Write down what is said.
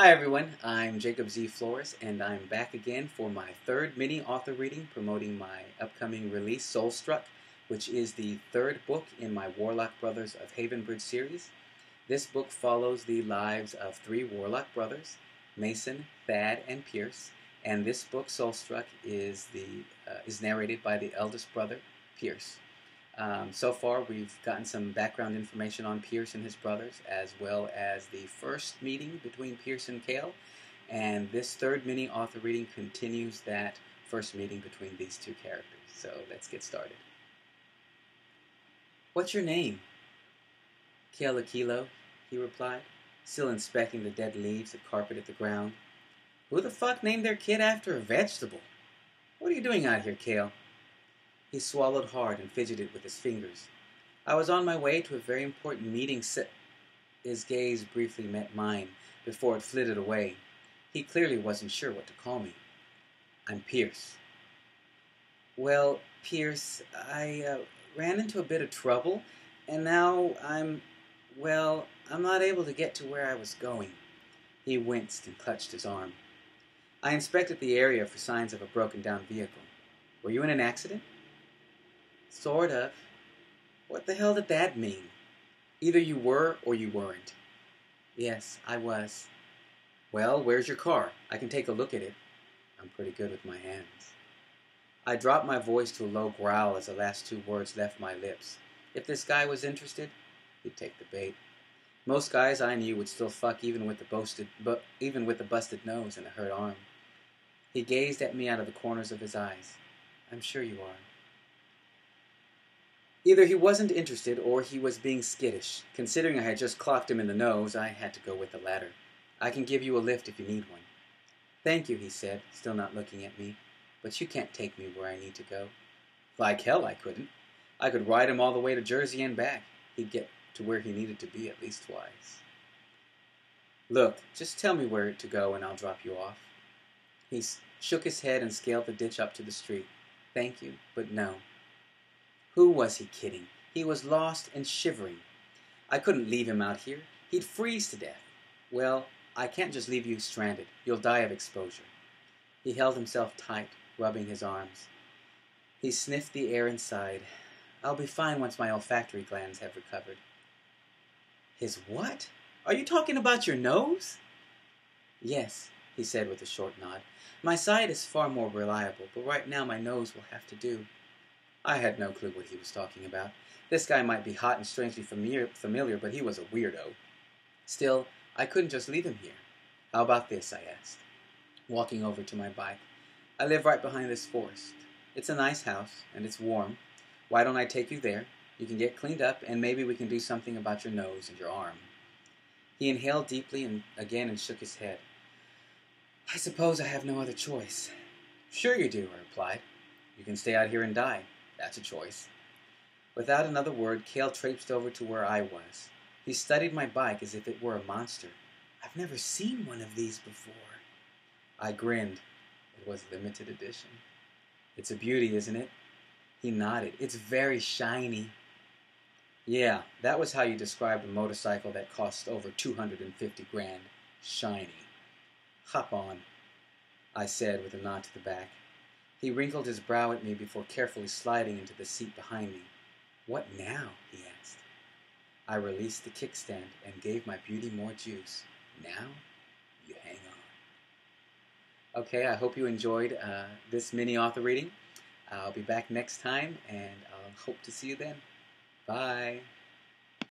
Hi everyone, I'm Jacob Z. Flores, and I'm back again for my third mini author reading promoting my upcoming release, Soulstruck, which is the third book in my Warlock Brothers of Havenbridge series. This book follows the lives of three Warlock brothers, Mason, Thad, and Pierce, and this book, Soulstruck, is narrated by the eldest brother, Pierce. So far, we've gotten some background information on Pierce and his brothers, as well as the first meeting between Pierce and Kale. And this third mini author reading continues that first meeting between these two characters. So let's get started. "What's your name?" "Kale Aquilo," he replied, still inspecting the dead leaves that carpeted the ground. "Who the fuck named their kid after a vegetable? What are you doing out here, Kale?" He swallowed hard and fidgeted with his fingers. "I was on my way to a very important meeting." His gaze briefly met mine before it flitted away. He clearly wasn't sure what to call me. "I'm Pierce." "Well, Pierce, I ran into a bit of trouble, and now I'm not able to get to where I was going." He winced and clutched his arm. "I inspected the area for signs of a broken-down vehicle. Were you in an accident?" "Sort of." "What the hell did that mean?" "Either you were or you weren't." "Yes, I was." "Well, where's your car? I can take a look at it." I'm pretty good with my hands. I dropped my voice to a low growl as the last two words left my lips. If this guy was interested, he'd take the bait. Most guys I knew would still fuck even with the busted nose and the hurt arm. He gazed at me out of the corners of his eyes. "I'm sure you are." Either he wasn't interested or he was being skittish. Considering I had just clocked him in the nose, I had to go with the latter. "I can give you a lift if you need one." "Thank you," he said, still not looking at me. "But you can't take me where I need to go." Like hell I couldn't. I could ride him all the way to Jersey and back. He'd get to where he needed to be at least twice. "Look, just tell me where to go and I'll drop you off." He shook his head and scaled the ditch up to the street. "Thank you, but no." Who was he kidding? He was lost and shivering. I couldn't leave him out here. He'd freeze to death. "Well, I can't just leave you stranded. You'll die of exposure." He held himself tight, rubbing his arms. He sniffed the air and sighed. "I'll be fine once my olfactory glands have recovered." "His what? Are you talking about your nose?" "Yes," he said with a short nod. "My sight is far more reliable, but right now my nose will have to do." I had no clue what he was talking about. This guy might be hot and strangely familiar, but he was a weirdo. Still, I couldn't just leave him here. "How about this?" I asked, walking over to my bike. "I live right behind this forest. It's a nice house, and it's warm. Why don't I take you there? You can get cleaned up, and maybe we can do something about your nose and your arm." He inhaled deeply and shook his head. "I suppose I have no other choice." "Sure you do," I replied. "You can stay out here and die. That's a choice." Without another word, Kale traipsed over to where I was. He studied my bike as if it were a monster. "I've never seen one of these before." I grinned. It was limited edition. "It's a beauty, isn't it?" He nodded. "It's very shiny." "Yeah, that was how you described a motorcycle that cost over 250 grand. Shiny." "Hop on," I said with a nod to the back. He wrinkled his brow at me before carefully sliding into the seat behind me. "What now?" he asked. I released the kickstand and gave my beauty more juice. "Now, you hang on." Okay, I hope you enjoyed this mini author reading. I'll be back next time, and I'll hope to see you then. Bye.